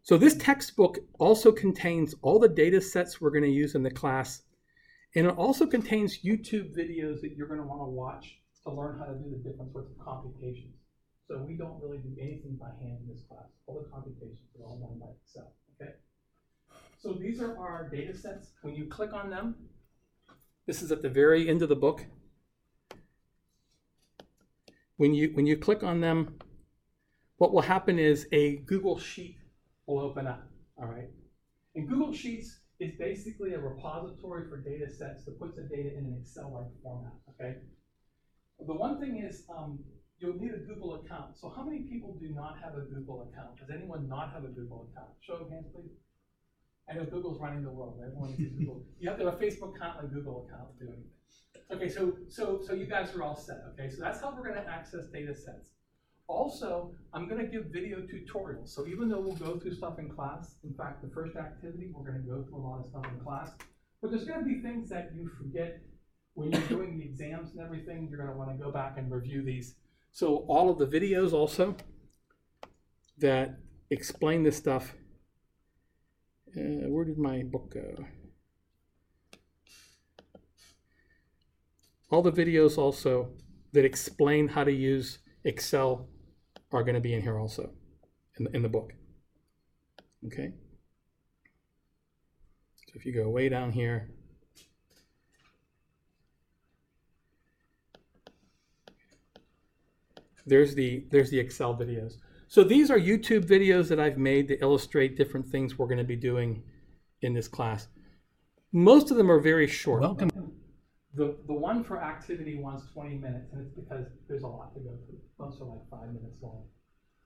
So this textbook also contains all the data sets we're going to use in the class, and it also contains YouTube videos that you're going to want to watch to learn how to do the different sorts of computations. So we don't really do anything by hand in this class. All the computations are all done by Excel, okay? So these are our data sets. When you click on them, this is at the very end of the book. When you click on them, what will happen is a Google Sheet will open up, all right? And Google Sheets is basically a repository for data sets that puts the data in an Excel-like format, okay? The one thing is you'll need a Google account. So how many people do not have a Google account? Does anyone not have a Google account? Show of hands, please. I know Google's running the world. Everyone needs Google. You have to have a Facebook account and a Google account to do anything. Okay, so you guys are all set, okay? So that's how we're gonna access data sets. Also, I'm gonna give video tutorials. So even though we'll go through stuff in class, in fact, the first activity, we're gonna go through a lot of stuff in class, but there's gonna be things that you forget when you're doing the exams and everything. You're gonna wanna go back and review these. So all of the videos also that explain this stuff. Where did my book go? All the videos also that explain how to use Excel are going to be in here also, in the book. Okay? So if you go way down here, there's the Excel videos. So these are YouTube videos that I've made to illustrate different things we're going to be doing in this class. Most of them are very short. Welcome. The one for activity one's 20 minutes, and it's because there's a lot to go through. Most are like 5 minutes long.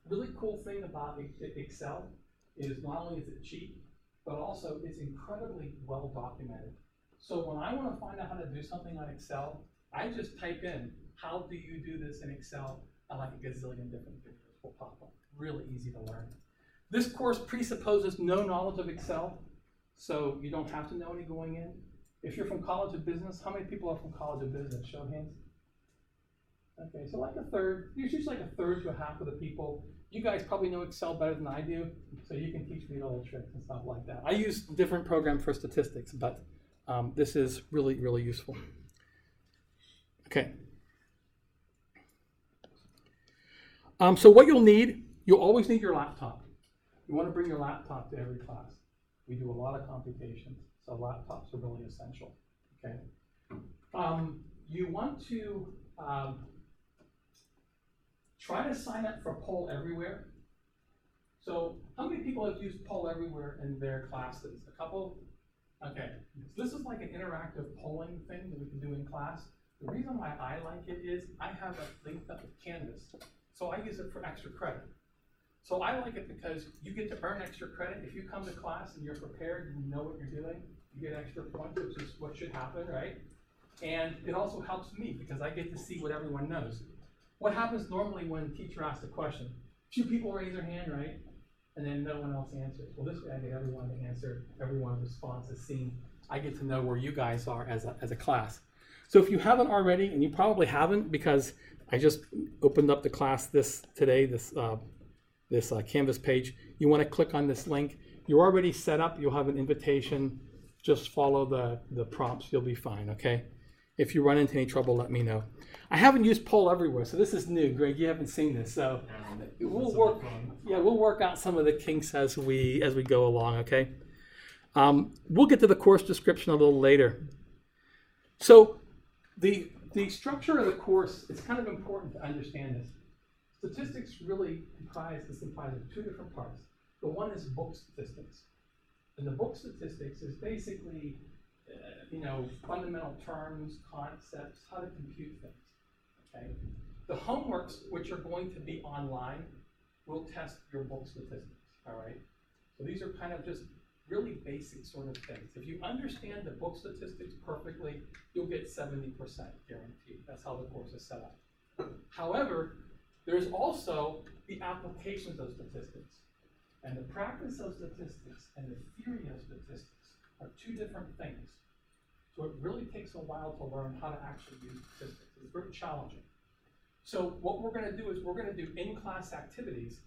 Really cool thing about Excel is not only is it cheap, but also it's incredibly well documented. So when I want to find out how to do something on Excel, I just type in, how do you do this in Excel? And like a gazillion different videos will pop up. Really easy to learn. This course presupposes no knowledge of Excel, so you don't have to know any going in. If you're from College of Business, how many people are from College of Business? Show of hands. Okay, so like a third, usually like a third to a half of the people. You guys probably know Excel better than I do, so you can teach me all the tricks and stuff like that. I use a different program for statistics, but this is really, really useful. Okay. So what you'll always need your laptop. You want to bring your laptop to every class. We do a lot of computations, so laptops are really essential, okay? You want to try to sign up for Poll Everywhere. So how many people have used Poll Everywhere in their classes? A couple? Okay, so this is like an interactive polling thing that we can do in class. The reason why I like it is I have it linked up with Canvas, so I use it for extra credit. So I like it because you get to earn extra credit. If you come to class and you're prepared, you know what you're doing, you get extra points, which is what should happen, right? And it also helps me because I get to see what everyone knows. What happens normally when a teacher asks a question? Few people raise their hand, right? And then no one else answers. Well, this way I get everyone to answer, everyone's response is seen. I get to know where you guys are as a class. So if you haven't already, and you probably haven't because I just opened up the class today, this Canvas page, you want to click on this link. You're already set up, you'll have an invitation. Just follow the prompts, you'll be fine, okay? If you run into any trouble, let me know. I haven't used Poll Everywhere, so this is new. Greg, you haven't seen this, so we'll work out some of the kinks as we go along, okay? We'll get to the course description a little later. So the structure of the course, it's kind of important to understand this. Statistics really comprise of two different parts. The one is book statistics. And the book statistics is basically, fundamental terms, concepts, how to compute things, okay? The homeworks, which are going to be online, will test your book statistics, all right? So these are kind of just really basic sort of things. If you understand the book statistics perfectly, you'll get 70% guaranteed. That's how the course is set up. However, there's also the applications of statistics. And the practice of statistics and the theory of statistics are two different things. So it really takes a while to learn how to actually use statistics. It's very challenging. So what we're going to do is we're going to do in-class activities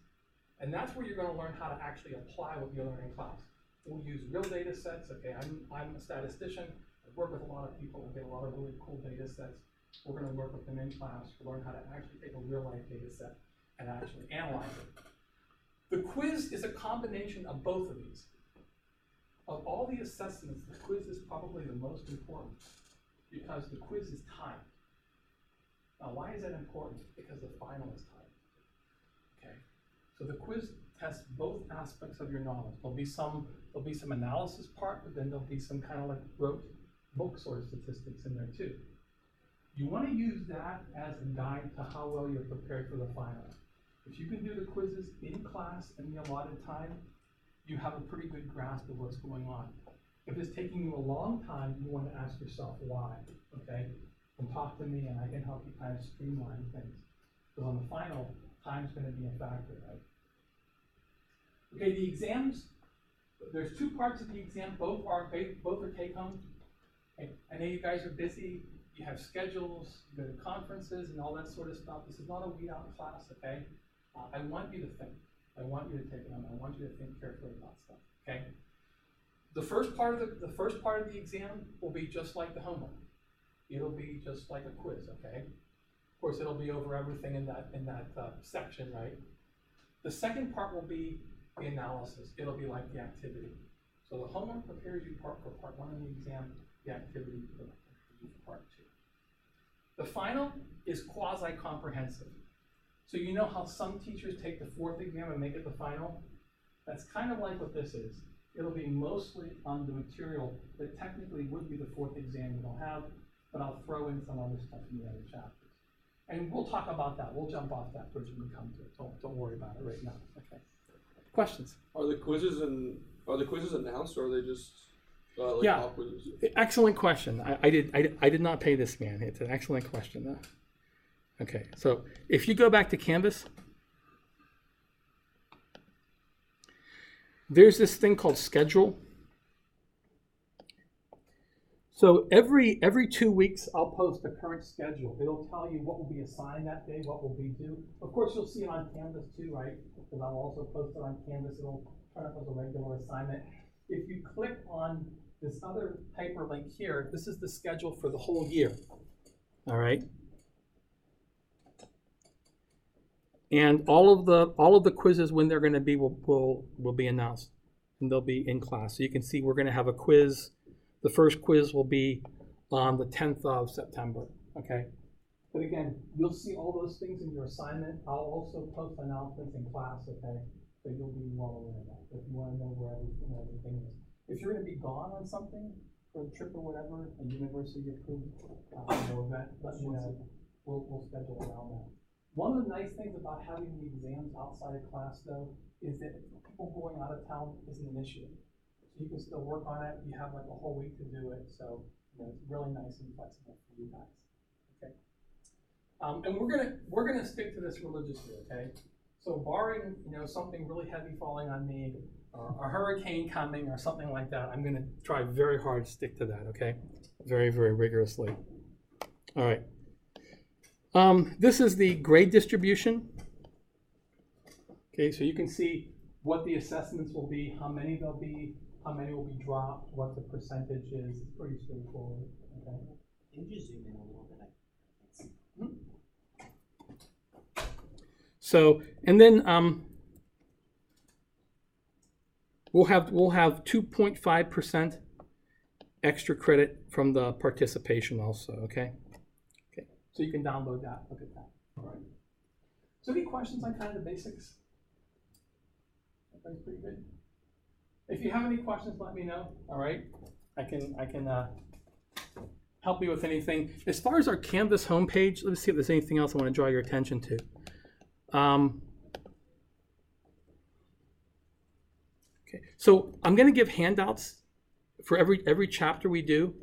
And that's where you're going to learn how to actually apply what you learn in class. We'll use real data sets. Okay, I'm a statistician. I work with a lot of people. We get a lot of really cool data sets. We're going to work with them in class to learn how to actually take a real life data set and actually analyze it. The quiz is a combination of both of these. Of all the assessments, the quiz is probably the most important because the quiz is timed. Now, why is that important? Because the final is timed. Okay, so the quiz tests both aspects of your knowledge. There'll be some analysis part, but then there'll be some kind of like rote book sort of statistics in there too. You want to use that as a guide to how well you're prepared for the final. If you can do the quizzes in class in the allotted time, you have a pretty good grasp of what's going on. If it's taking you a long time, you want to ask yourself why, okay? And talk to me and I can help you kind of streamline things. Because on the final, time's going to be a factor, right? Okay, the exams, there's two parts of the exam, both are take-home. Okay? I know you guys are busy, you have schedules, you go to conferences and all that sort of stuff. This is not a weed-out class, okay? I want you to think. I want you to take it on. I want you to think carefully about stuff, okay? The first part of the exam will be just like the homework. It'll be just like a quiz, okay? Of course, it'll be over everything in that section, right? The second part will be the analysis. It'll be like the activity. So the homework prepares you for part one of the exam. The activity prepares you for part two. The final is quasi-comprehensive. So you know how some teachers take the fourth exam and make it the final? That's kind of like what this is. It'll be mostly on the material that technically would be the fourth exam you'll have, but I'll throw in some other stuff in the other chapters. And we'll talk about that. We'll jump off that bridge when we come to it. Don't worry about it right now. Okay. Questions? Are the quizzes announced, or are they just pop quizzes? Excellent question. I did not pay this man. It's an excellent question though. Okay, so if you go back to Canvas, there's this thing called schedule. So every 2 weeks, I'll post a current schedule. It'll tell you what will be assigned that day, what will be due. Of course, you'll see it on Canvas too, right? Because I'll also post it on Canvas. It'll turn up as a regular assignment. If you click on this other hyperlink here, this is the schedule for the whole year. All right. And all of the quizzes, when they're going to be, will be announced, and they'll be in class. So you can see we're going to have a quiz. The first quiz will be on the 10th of September. Okay. But again, you'll see all those things in your assignment. I'll also post announcements in class. Okay. So you'll be well aware of that if you want to know where everything is. If you're going to be gone on something for a trip or whatever, a university approved event, let me know. We'll schedule around that. One of the nice things about having the exams outside of class, though, is that people going out of town isn't an issue. So you can still work on it. You have like a whole week to do it. So it's really nice and flexible for you guys. Okay. And we're gonna stick to this religiously. Okay. So barring something really heavy falling on me, or a hurricane coming, or something like that, I'm gonna try very hard to stick to that. Okay. Very, very rigorously. All right. This is the grade distribution. Okay, so you can see what the assessments will be, how many there'll be, how many will be dropped, what the percentage is. It's pretty straightforward. Okay. Can you just zoom in a little bit? So, and then we'll have 2.5% extra credit from the participation also. Okay. So you can download that, look at that. All right. So any questions on kind of the basics? Everybody's pretty good. If you have any questions, let me know. All right. I can help you with anything. As far as our Canvas homepage, let's see if there's anything else I want to draw your attention to. Okay. So I'm going to give handouts for every chapter we do.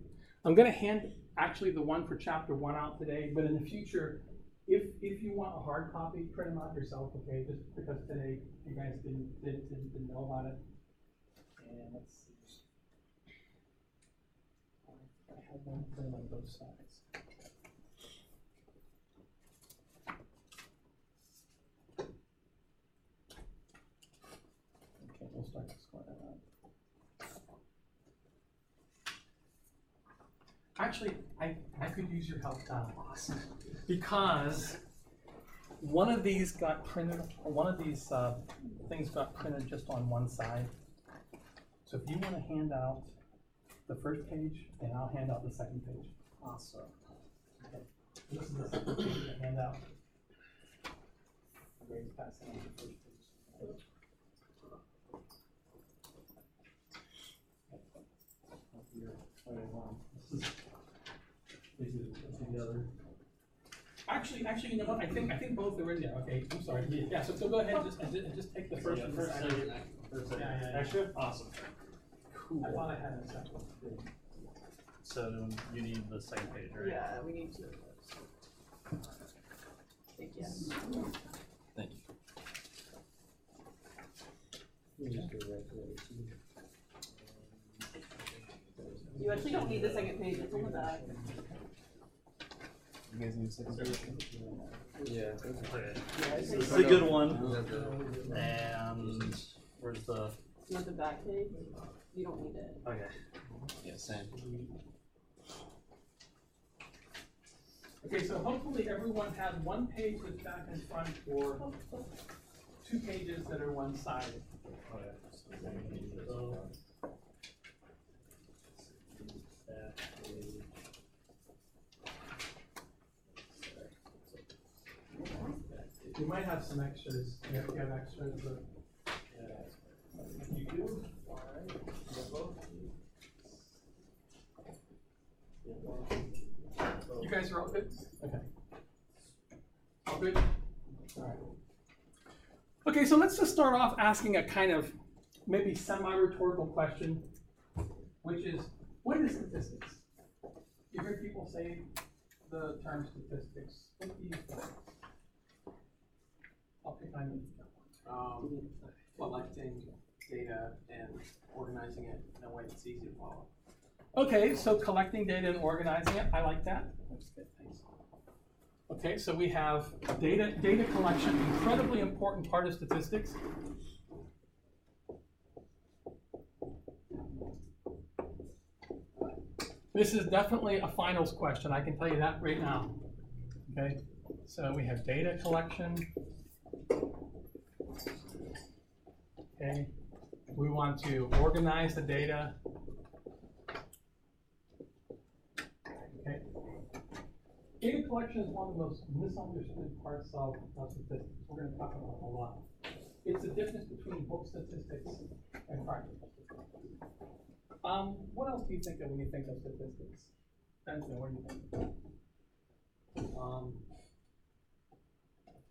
I'm going to hand actually the one for chapter 1 out today, but in the future, if you want a hard copy, print them out yourself, okay? Just because today you guys didn't know about it. And let's see. I have one print on both sides. actually, I could use your help now. Awesome. Because one of these got printed, one of these things got printed just on one side. So if you want to hand out the first page, and I'll hand out the second page. Awesome. Okay. This is the second page to hand out. Grace passing on the first page. This is the other. Actually, you know what? I think both are in there. Okay, I'm sorry. Yeah. So go ahead and just take the first and the second. Yeah. Extra? Awesome. Cool. I thought I had a second. So you need the second page, right? Yeah, we need to. Thank you. Thank you. You actually don't need the second page, it's on the back. You guys need a second page? Yeah. Okay. This is a good one. And where's the? You want the back page? You don't need it. Okay. Yeah, same. Okay, so hopefully everyone has one page that's back and front, or 2 pages that are one-sided. You might have some extras. You have extras, but you do. All right. You guys are all good? Okay. All good? All right. Okay, so let's just start off asking a kind of maybe semi-rhetorical question, which is, what is statistics? You hear people say the term statistics. What do you think? I'll pick on you. Collecting data and organizing it in a way that's easy to follow. Okay, so collecting data and organizing it, I like that. That's good, thanks. Okay, so we have data collection, incredibly important part of statistics. This is definitely a finals question, I can tell you that right now. Okay, so we have data collection. Okay, we want to organize the data. Okay. Data collection is one of the most misunderstood parts of statistics. We're going to talk about it a lot. It's the difference between book statistics and practical statistics. What else do you think of when you think of statistics? Benjamin, what do you think?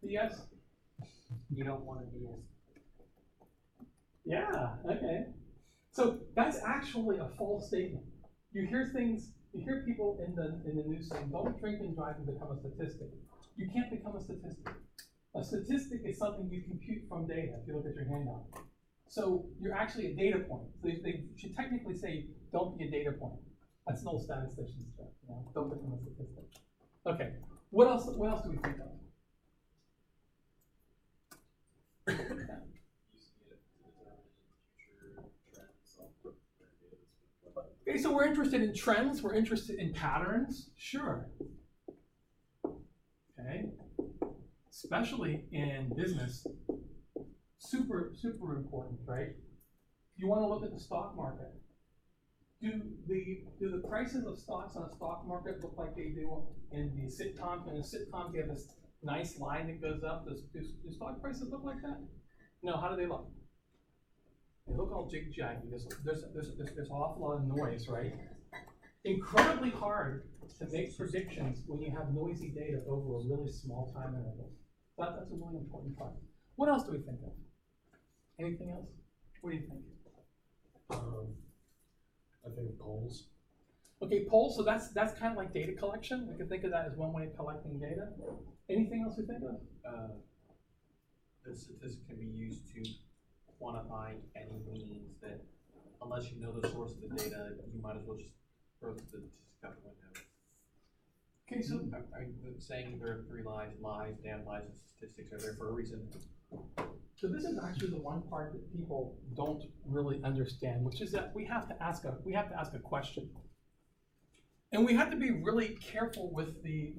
Yes? You don't want to be as. Yeah, okay. So that's actually a false statement. You hear people in the news saying, don't drink and drive and become a statistic. You can't become a statistic. A statistic is something you compute from data, if you look at your handout. So you're actually a data point. So they should technically say, don't be a data point. That's an old statistician's joke, you know? Don't become a statistic. Okay, what else do we think of? Okay, so we're interested in trends, we're interested in patterns, sure. Okay, especially in business, super important, right? You want to look at the stock market. Do the prices of stocks on a stock market look like they do in the sitcoms? In the sitcoms, you have this nice line that goes up. Do stock prices look like that? No, how do they look? They look all jig-jaggy. There's an awful lot of noise, right? Incredibly hard to make predictions when you have noisy data over a really small time interval. That's a really important part. What else do we think of? Anything else? What do you think? I think polls. Okay, polls. So that's kind of like data collection. We could think of that as one way of collecting data. Anything else you think of? The statistic can be used to quantify any means that, unless you know the source of the data, you might as well just throw the statistic out the window. Okay, so I'm saying there are 3 lies, damn lies, and statistics are there for a reason. So this is actually the one part that people don't really understand, which is that we have to ask a question. And we have to be really careful with the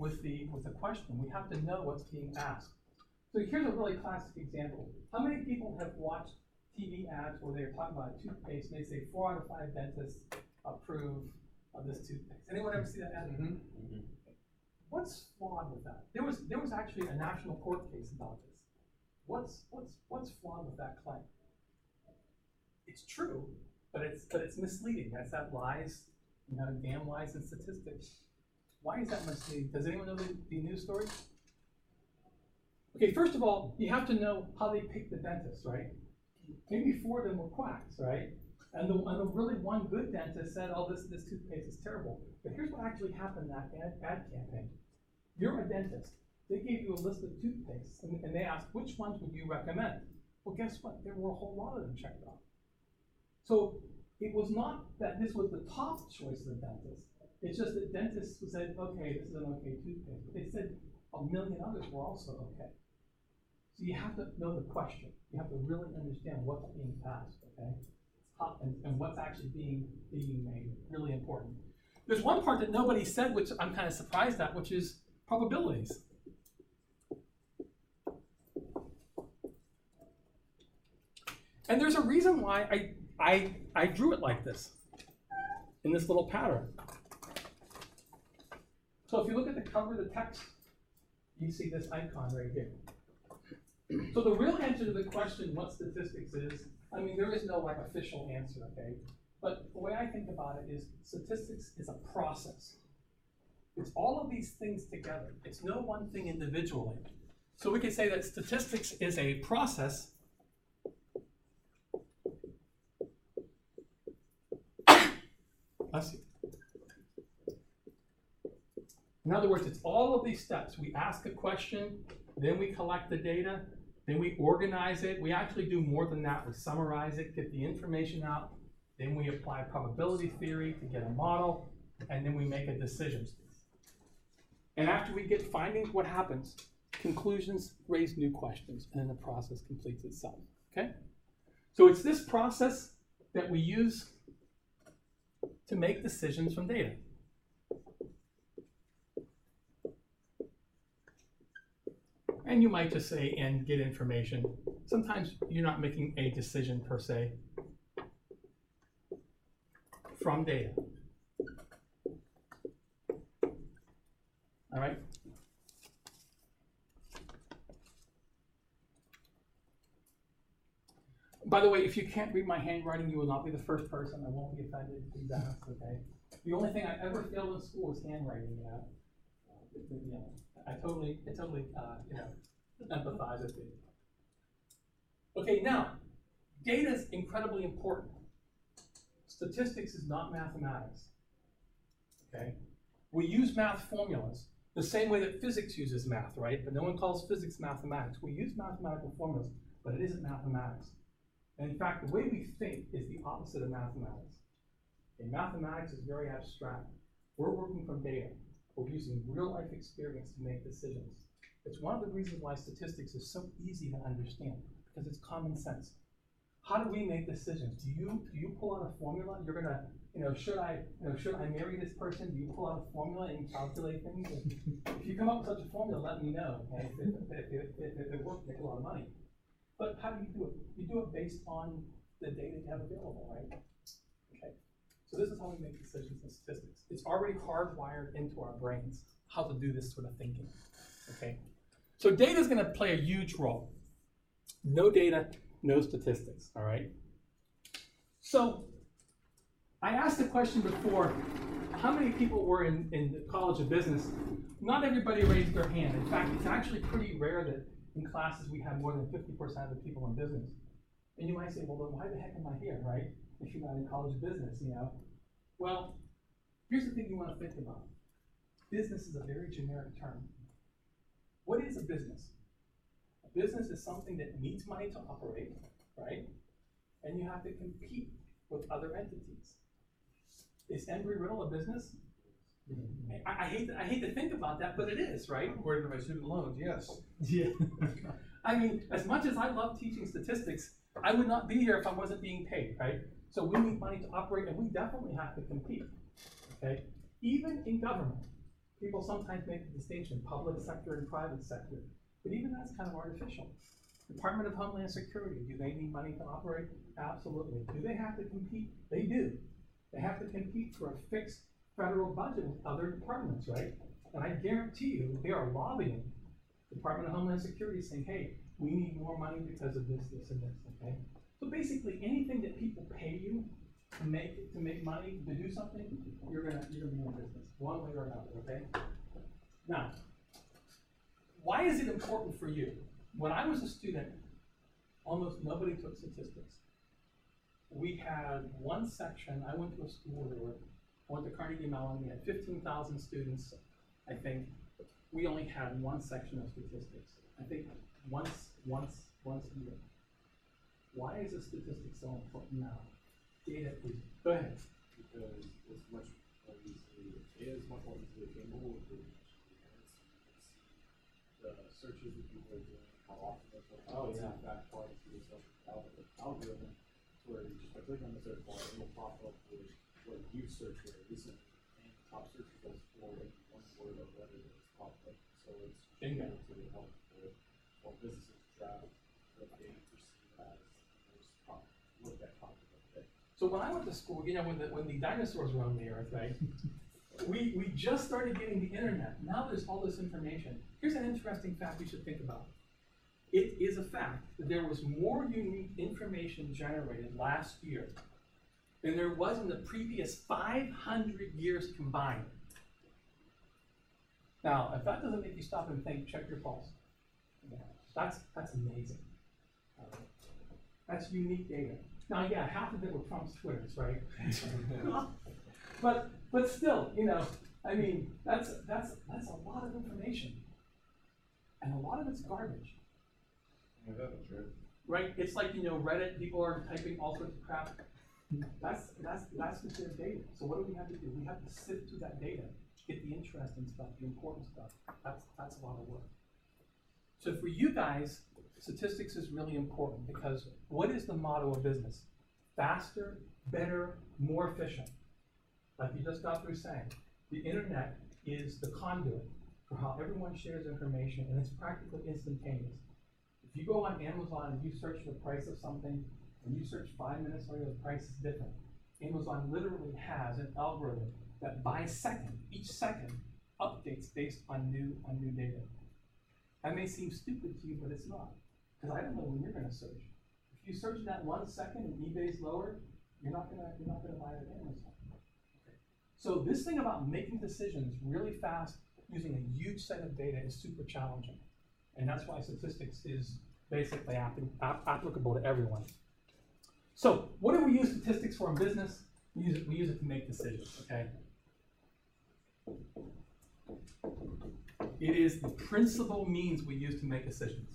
question. We have to know what's being asked. So here's a really classic example. How many people have watched TV ads where they're talking about toothpaste and they say 4 out of 5 dentists approve of this toothpaste? Anyone ever see that ad? Mm-hmm. What's flawed with that? There was actually a national court case about this. What's flawed with that claim? It's true, but it's misleading. That's that lies, damn lies and statistics. Why is that misleading? Does anyone know the news story? Okay, first of all, you have to know how they picked the dentist, right? Maybe 4 of them were quacks, right? And the really one good dentist said, oh, this toothpaste is terrible. But here's what actually happened in that ad campaign. You're a dentist. They gave you a list of toothpastes, and they asked, which ones would you recommend? Well, guess what? There were a whole lot of them checked off. So it was not that this was the top choice of the dentist. It's just that dentists said, okay, this is an okay toothpaste. But they said a million others were also okay. So you have to know the question. You have to really understand what's being asked, okay? And what's actually being made. Really important. There's one part that nobody said, which I'm kind of surprised at, which is probabilities. And there's a reason why I drew it like this, in this little pattern. So if you look at the cover of the text, you see this icon right here. So the real answer to the question, what statistics is, I mean, there is no like official answer, okay? But the way I think about it is statistics is a process. It's all of these things together. It's no one thing individually. So we could say that statistics is a process In other words, it's all of these steps. We ask a question, then we collect the data, then we organize it. We actually do more than that. We summarize it, get the information out, then we apply probability theory to get a model, and then we make a decision. And after we get findings, what happens? Conclusions raise new questions, and then the process completes itself, okay? So it's this process that we use to make decisions from data. And you might just say, and get information. Sometimes you're not making a decision per se from data. All right? By the way, if you can't read my handwriting, you will not be the first person. I won't be offended. Please ask, okay? The only thing I ever failed in school was handwriting, I totally empathize with you. Okay, now, data is incredibly important. Statistics is not mathematics, okay? We use math formulas the same way that physics uses math, right? But no one calls physics mathematics. We use mathematical formulas, but it isn't mathematics. And in fact, the way we think is the opposite of mathematics. Okay, mathematics is very abstract. We're working from data. We're using real life experience to make decisions. It's one of the reasons why statistics is so easy to understand, because it's common sense. How do we make decisions? Do you pull out a formula? You're gonna, should I marry this person? Do you pull out a formula and calculate things? If you come up with such a formula, let me know. Okay? If it works, make a lot of money. But how do you do it? You do it based on the data you have available, right? Okay. So this is how we make decisions in statistics. It's already hardwired into our brains how to do this sort of thinking. Okay. So data is going to play a huge role. No data, no statistics. All right. So I asked the question before: how many people were in the College of Business? Not everybody raised their hand. In fact, it's actually pretty rare that in classes we have more than 50% of the people in business. And you might say, well, then why the heck am I here, right? If you're not in College of Business, Well, here's the thing you want to think about. Business is a very generic term. What is a business? A business is something that needs money to operate, right? And you have to compete with other entities. Is Embry-Riddle a business? I hate to think about that, but it is, right? According to my student loans, yes. Yeah. I mean, as much as I love teaching statistics, I would not be here if I wasn't being paid, right? So we need money to operate, and we definitely have to compete, okay? Even in government, people sometimes make the distinction, public sector and private sector, but even that's kind of artificial. Department of Homeland Security, do they need money to operate? Absolutely. Do they have to compete? They do. They have to compete for a fixed federal budget with other departments, right? And I guarantee you, they are lobbying Department of Homeland Security saying, hey, we need more money because of this, this, and this, okay? So basically, anything that people pay you to make money, to do something, you're gonna be in business, one way or another, okay? Now, why is it important for you? When I was a student, almost nobody took statistics. We had one section, I went to a school I went to Carnegie Mellon, we had 15,000 students, I think. We only had one section of statistics. I think once a year. Why is the statistics so important now? Data, please. Go ahead. Because it's much more easily, data is much more easily attainable with the searches that people are doing, how often they're looking. Oh, yeah. Back part of the algorithm, where you just by clicking on the search bar, it will pop up with what you searched for recently, and the top search results for like one word or letter that is popped up. So it's Bingo. to help for businesses track what they perceive as the most looked at topic of the day. So when I went to school, you know, when the dinosaurs were on the earth, right? We just started getting the internet. Now there's all this information. Here's an interesting fact you should think about. It is a fact that there was more unique information generated last year than there was in the previous 500 years combined. Now, if that doesn't make you stop and think, check your pulse. That's amazing. That's unique data. Now, yeah, half of it were Trump's Twitters, right? But still, you know, I mean, that's a lot of information, and a lot of it's garbage. Yeah, that's true. Right? It's like, you know, Reddit, people are typing all sorts of crap. That's considered data. So what do we have to do? We have to sift through that data, get the interesting stuff, the important stuff. That's a lot of work. So for you guys, statistics is really important because what is the motto of business? Faster, better, more efficient. Like you just got through saying, the internet is the conduit for how everyone shares information, and it's practically instantaneous. If you go on Amazon and you search the price of something, and you search 5 minutes later, the price is different. Amazon literally has an algorithm that by second, each second, updates based on new data. That may seem stupid to you, but it's not, because I don't know when you're going to search. If you search that 1 second and eBay's lower, you're not gonna buy it at Amazon. Okay. So this thing about making decisions really fast using a huge set of data is super challenging, and that's why statistics is basically applicable to everyone. So what do we use statistics for in business? We use it to make decisions. Okay. It is the principal means we use to make decisions.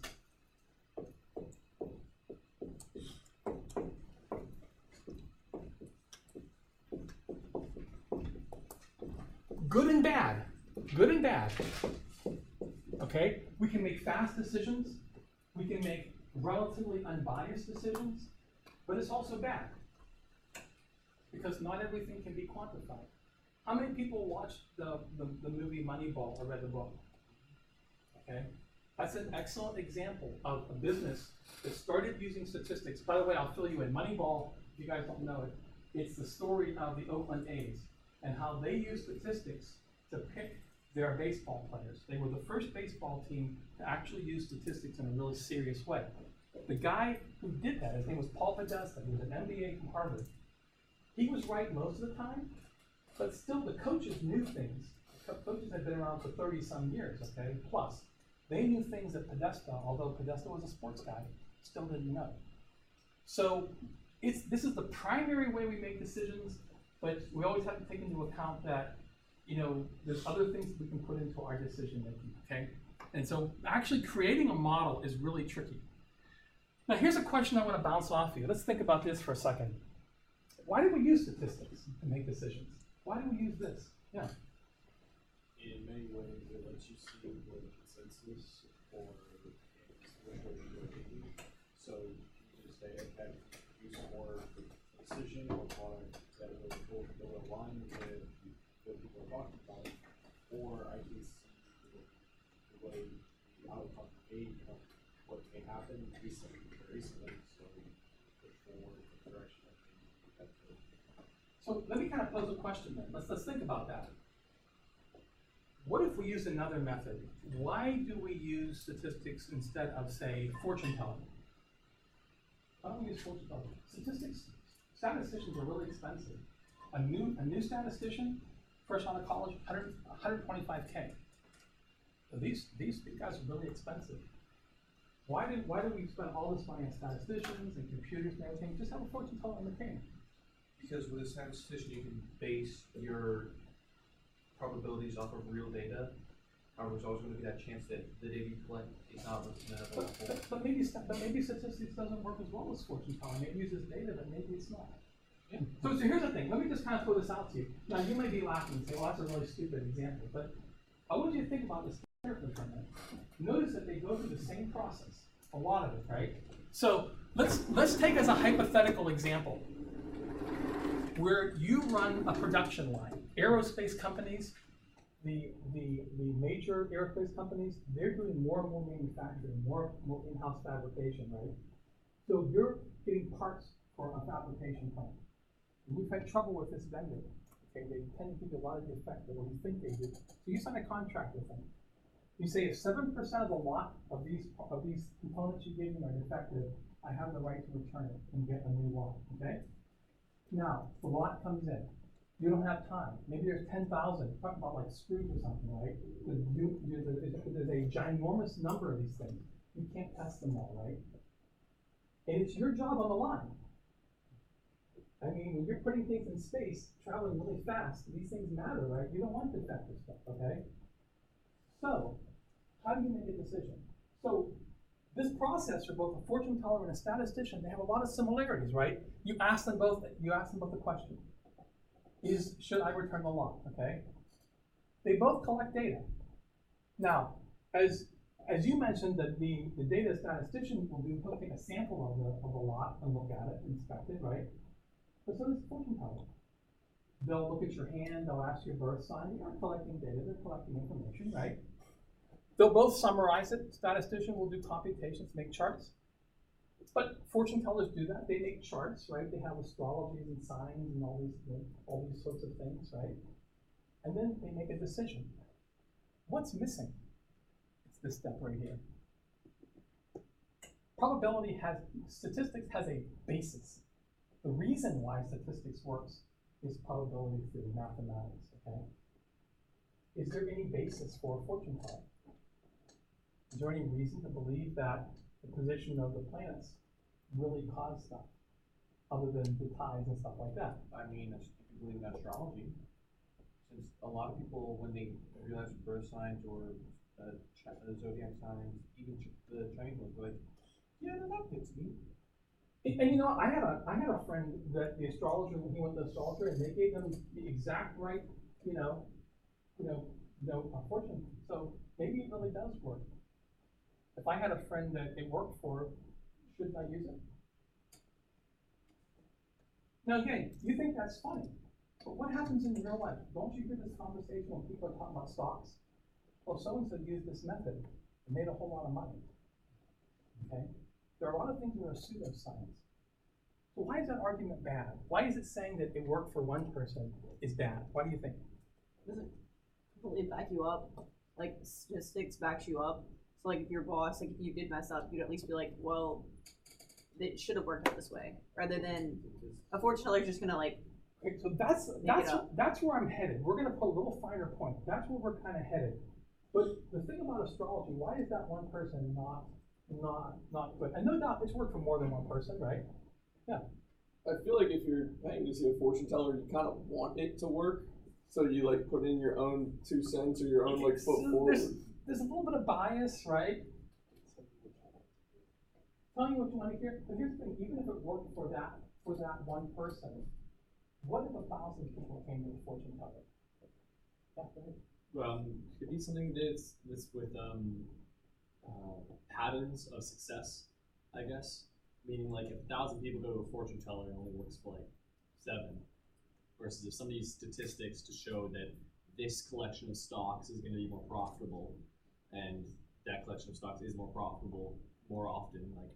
Good and bad. Good and bad. Okay? We can make fast decisions. We can make relatively unbiased decisions. But it's also bad. Because not everything can be quantified. How many people watched the movie Moneyball or read the book? Okay? That's an excellent example of a business that started using statistics. By the way, I'll fill you in. Moneyball, if you guys don't know it, it's the story of the Oakland A's and how they use statistics to pick their baseball players. They were the first baseball team to actually use statistics in a really serious way. The guy who did that, his name was Paul Podesta, he was an MBA from Harvard. He was right most of the time, but still the coaches knew things. Coaches had been around for 30-some years, okay, plus. They knew things that Podesta, although Podesta was a sports guy, still didn't know. So this is the primary way we make decisions, but we always have to take into account that, you know, there's other things that we can put into our decision making, okay? And so actually creating a model is really tricky. Now here's a question I want to bounce off you. Let's think about this for a second. Why do we use statistics to make decisions? Why do we use this? Yeah. In many ways, it lets you see what the consensus or which way you're taking. So you can say, okay, use more decision or product that will align with what people are talking recently, so push forward in the direction of the So let me kind of pose a question then. Let's think about that. What if we use another method? Why do we use statistics instead of, say, fortune telling? Why don't we use fortune telling? Statisticians are really expensive. A new statistician, fresh out of college, 125K. So these guys are really expensive. Why do we spend all this money on statisticians and computers and everything? Just have a fortune teller on the team. Because with a statistician, you can base your probabilities off of real data. However, there's always going to be that chance that the data you collect is not representative. But maybe statistics doesn't work as well as fortune telling. It uses data, but maybe it's not. Yeah. So here's the thing. Let me just kind of throw this out to you. Now you may be laughing and say, "Well, that's a really stupid example," but I want you to think about this carefully for a minute. Notice that they go through the same process. A lot of it, right? So let's take as a hypothetical example where you run a production line. Aerospace companies, the major aerospace companies, they're doing more and more manufacturing, more in-house fabrication, right? So you're getting parts for a fabrication plant. And we've had trouble with this vendor. Okay, they tend to give you a lot of defect of what you think they do. So you sign a contract with them. You say if 7% of the lot of these components you gave me are defective, I have the right to return it and get a new lot. Okay? Now the lot comes in. You don't have time. Maybe there's 10,000. Talk about like screws or something, right? There's a ginormous number of these things. You can't test them all, right? And it's your job on the line. I mean, when you're putting things in space, traveling really fast, these things matter, right? You don't want defective stuff, okay? So, how do you make a decision? So, this process for both a fortune teller and a statistician, they have a lot of similarities, right? You ask them both the question. Should I return the lot, okay? They both collect data. Now, as you mentioned, that the data statistician will take a sample of the lot and look at it, inspect it, right? But so does the fortune teller. They'll look at your hand, they'll ask your birth sign. They aren't collecting data, they're collecting information, right? They'll both summarize it. Statistician will do computations, make charts. But fortune tellers do that. They make charts, right? They have astrologies and signs and all these sorts of things, right? And then they make a decision. What's missing? It's this step right here. Statistics has a basis. The reason why statistics works is probability theory, mathematics, okay? Is there any basis for a fortune teller? Is there any reason to believe that the position of the planets really cause stuff, other than the tides and stuff like that? I mean, if you believe in astrology, since a lot of people, when they realize birth signs or zodiac signs, even the Chinese ones, are like, yeah, that fits me. And you know, I had a friend that the astrologer, when he went to the astrologer, and they gave him the exact right, a fortune. So maybe it really does work. If I had a friend that it worked for, shouldn't I use it? Now again, you think that's funny, but what happens in real life? Don't you hear this conversation when people are talking about stocks? Well, so-and-so used this method and made a whole lot of money. Okay? There are a lot of things that are pseudoscience. So why is that argument bad? Why is it saying that it worked for one person is bad? Why do you think? Doesn't completely back you up. Like statistics backs you up. So like if your boss, like if you did mess up, you'd at least be like, well, it should have worked out this way. Rather than a fortune teller's just gonna like Okay, so that's where I'm headed. We're gonna put a little finer point. That's where we're kind of headed. But the thing about astrology, why is that one person not good? And no doubt it's worked for more than one person, right? Yeah. I feel like if you're paying to see a fortune teller, you kind of want it to work, so you like put in your own 2 cents or your own like foot forward. There's a little bit of bias, right? Tell you what you want to hear. But here's the thing: even if it worked for that one person, what if 1,000 people came to the fortune teller? Could be something that's with patterns of success, I guess. Meaning, like, if 1,000 people go to a fortune teller, it only works for like 7. Versus if somebody's statistics to show that this collection of stocks is going to be more profitable, and that collection of stocks is more profitable more often, like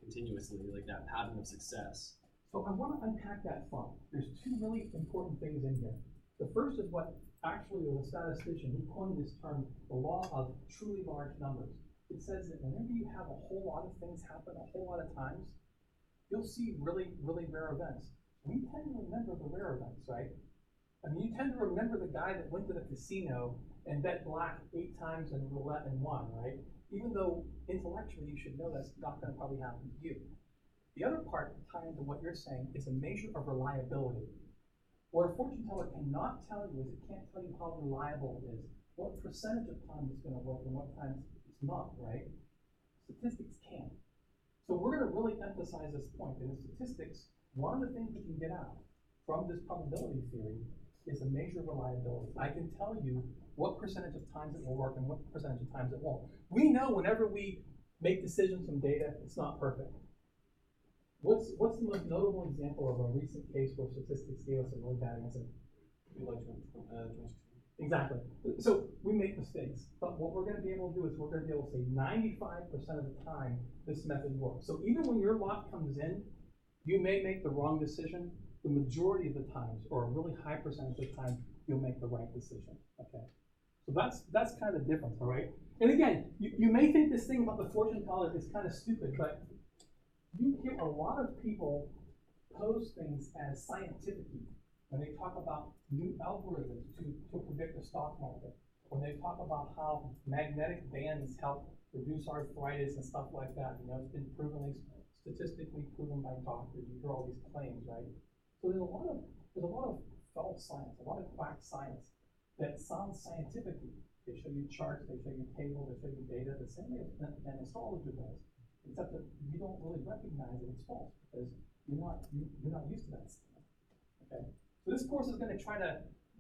continuously, like that pattern of success. So I want to unpack that thought. There's two really important things in here. The first is what actually was a statistician who coined this term, the law of truly large numbers. It says that whenever you have a whole lot of things happen a whole lot of times, you'll see really, really rare events. We tend to remember the rare events, right? I mean, you tend to remember the guy that went to the casino and bet black 8 times in roulette and won, right? Even though intellectually you should know that's not going to probably happen to you. The other part, tie into what you're saying, is a measure of reliability. What a fortune teller cannot tell you is it can't tell you how reliable it is, what percentage of time it's going to work and what time it's not, right? Statistics can't. So we're going to really emphasize this point that in statistics, one of the things we can get out from this probability theory is a measure of reliability. I can tell you what percentage of times it will work and what percentage of times it won't. We know whenever we make decisions from data, it's not perfect. What's the most notable example of a recent case where statistics gave us a really bad answer? Exactly. So we make mistakes, but what we're going to be able to do is we're going to be able to say 95% of the time this method works. So even when your lot comes in, you may make the wrong decision. The majority of the times, or a really high percentage of the time, you'll make the right decision. Okay. So that's kind of the difference, all right? And again, you may think this thing about the fortune teller is kind of stupid, but you hear a lot of people pose things as scientific when they talk about new algorithms to predict the stock market, when they talk about how magnetic bands help reduce arthritis and stuff like that. You know, it's been statistically proven by doctors. You hear all these claims, right? So there's a lot of false science, a lot of quack science that sounds scientifically. They show you charts, they show you tables, they show you data, the same way an astrologer does, except that you don't really recognize that it's false because you're not used to that stuff. Okay. So this course is going to try to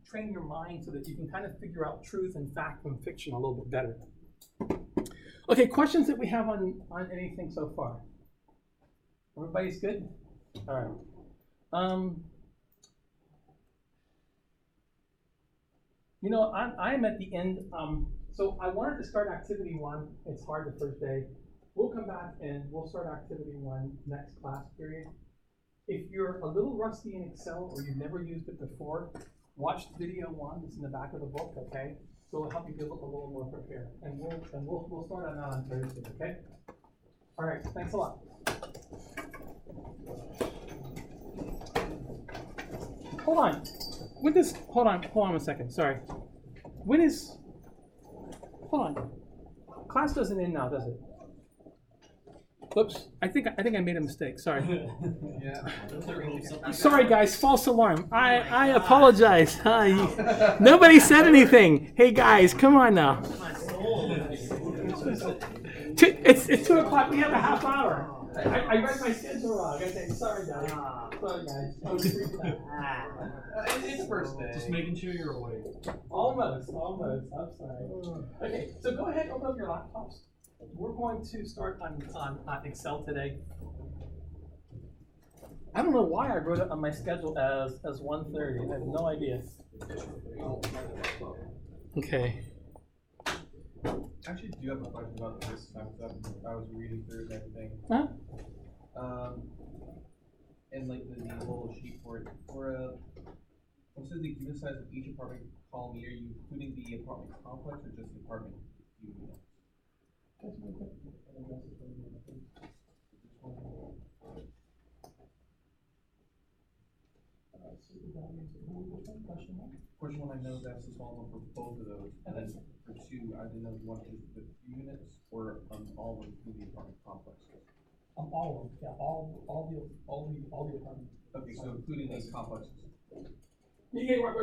train your mind so that you can kind of figure out truth and fact from fiction a little bit better. Okay, questions that we have on anything so far? Everybody's good? All right. You know, I'm at the end. So I wanted to start activity 1. It's hard the first day. We'll come back and we'll start activity 1 next class period. If you're a little rusty in Excel or you've never used it before, watch video 1 that's in the back of the book, okay? So it'll help you get a little more prepared. And we'll start on that on Thursday, okay? All right, thanks a lot. Hold on. Hold on a second, sorry. Hold on. Class doesn't end now, does it? Whoops, I think I made a mistake, sorry. Sorry guys, false alarm. I apologize. Nobody said anything. Hey guys, come on now. It's 2 o'clock, we have a half hour. I read my schedule wrong. I say, sorry guys. Sorry guys. It's first day. Just making sure you're awake. Almost. I'm sorry. Okay, so go ahead and open up your laptops. We're going to start on Excel today. I don't know why I wrote it on my schedule as 1:30. I have no idea. Okay. Actually, do you have a question about this time stuff? I was reading through and everything. Huh? And like the little sheet for it, what says the unit size of each apartment column? Are you including the apartment complex or just the apartment unit? Question 1, I know that's the small one for both of those, and then for 2, I didn't know if you wanted to the units or all of the apartment complexes. All of them, yeah, all the apartments. Okay, so including these complexes. Yeah, right.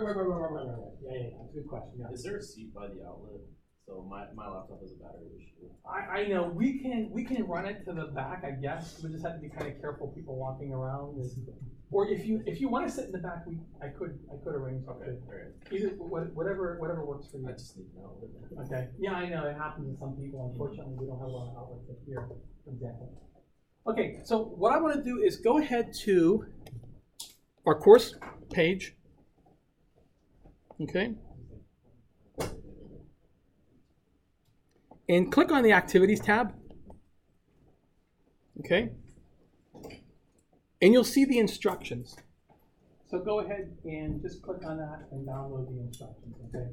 Yeah, that's a good question. Yeah. Is there a seat by the outlet? So my laptop has a battery issue. I know we can run it to the back. I guess we just have to be kind of careful. People walking around, or if you want to sit in the back, I could arrange something. Okay, all right. Either whatever works for you. I just need to know. Okay. Yeah, I know it happens to some people. Unfortunately, we don't have a lot of outlets here. Exactly. Okay. So what I want to do is go ahead to our course page. Okay. And click on the Activities tab. Okay. and you'll see the instructions. So go ahead and just click on that and download the instructions, okay?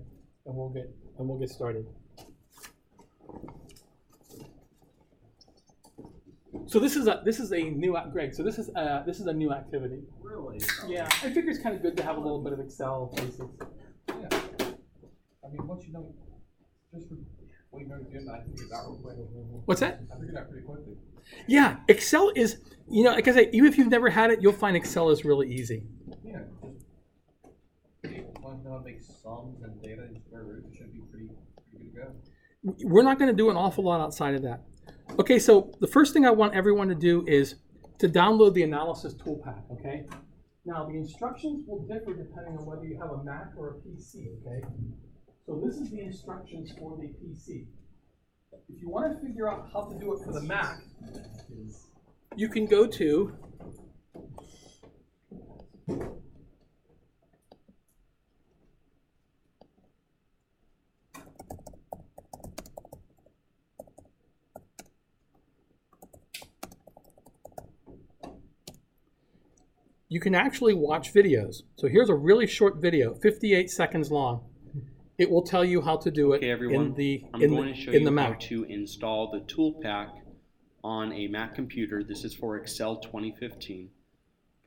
And we'll get started. So this is a new Greg. So this is a new activity. Really? Yeah, I figure it's kind of good to have a little bit of Excel basics. Yeah. I mean, once you know, just for what you know to do, I figured it out real quick. What's that? I figured it out pretty quickly. Yeah, Excel is, like I say, even if you've never had it, you'll find Excel is really easy. Yeah, just once you know how to make sums and data and square roots, it should be pretty good to go. We're not going to do an awful lot outside of that. Okay, so the first thing I want everyone to do is to download the analysis tool pack, okay? Now, the instructions will differ depending on whether you have a Mac or a PC, okay? So this is the instructions for the PC. If you want to figure out how to do it for the Mac, you can go to you can actually watch videos. So here's a really short video, 58 seconds long. It will tell you how to do it Okay, everyone, in the I'm in going the, to show in the you how Mac. to install the tool pack on a Mac computer. This is for Excel 2015.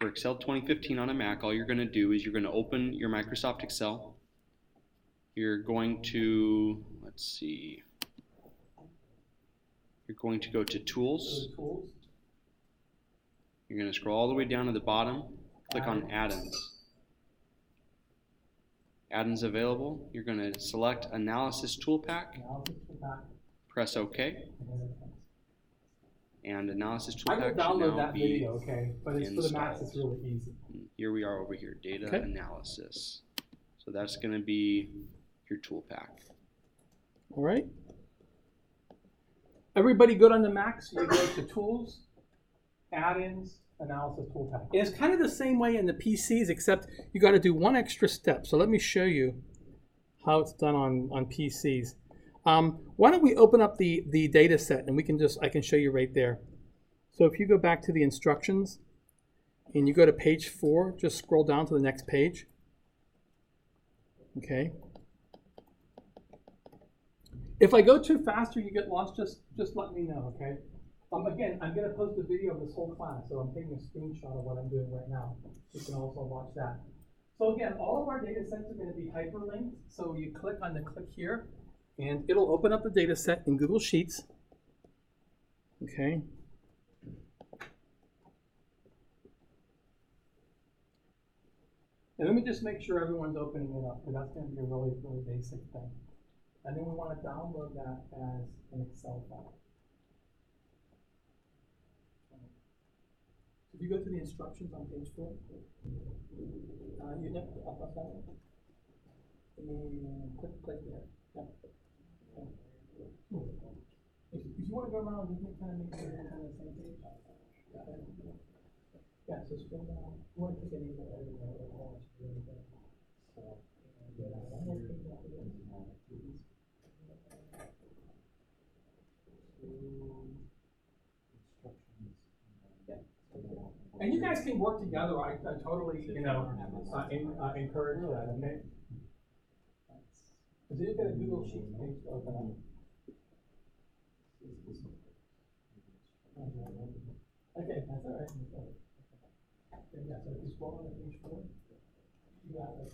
For Excel 2015 on a Mac, all you're going to do is you're going to open your Microsoft Excel. You're going to, let's see, you're going to go to Tools. You're going to scroll all the way down to the bottom, click on Add-ins. Add-ins available. You're going to select Analysis Tool Pack, press OK, and Analysis Tool I will Pack should download now that be video, okay? But it's for the Macs, it's installed. really easy. Here we are over here, Data Okay. Analysis. So that's going to be your tool pack. All right. Everybody good on the Mac? So you go to Tools, Add-ins, Analysis Tool Pack. And it's kind of the same way in the PCs, except you got to do one extra step. So let me show you how it's done on PCs. Why don't we open up the data set and I can show you right there. So if you go back to the instructions and you go to page 4, just scroll down to the next page. Okay. If I go too fast or you get lost, just let me know, okay? Again, I'm going to post a video of this whole class, so I'm taking a screenshot of what I'm doing right now. You can also watch that. So again, all of our data sets are going to be hyperlinked. So you click on the click here, and it'll open up the data set in Google Sheets. Okay. And let me just make sure everyone's opening it up, because that's going to be a really, really basic thing. And then we want to download that as an Excel file. If you go to the instructions on page 4, you have to up that, and click there. Yeah. If you want to go around, just kind of make sure you're on the same page. Yeah, so scroll down. You want to pick any of And you guys can work together. I totally, encourage that. Okay. Because you've got a Google Sheets page to open up. Okay, that's all right. Okay, yeah, so if you scroll on to page 4, you got it.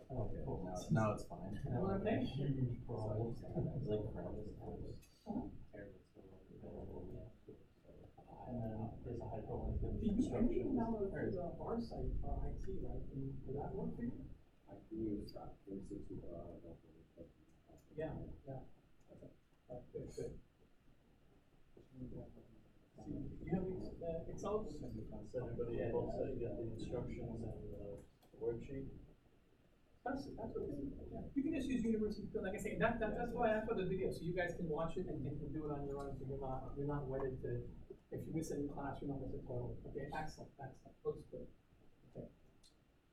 Okay, cool. Now it's fine. Okay. Huge problems. There's a hyperlink in the You can instructions. download it to our site for IT, right? Would that work for you? Yeah, yeah. Okay. Good, good. You have Excel? Is everybody able to get the instructions and the worksheet? That's okay. Yeah. You can just use University Field. Like I say, that's why I asked for the video, so you guys can watch it and can do it on your own, so you're not wedded to. If you miss it in class, you're not miss it totally. Okay, excellent. Looks good. Okay.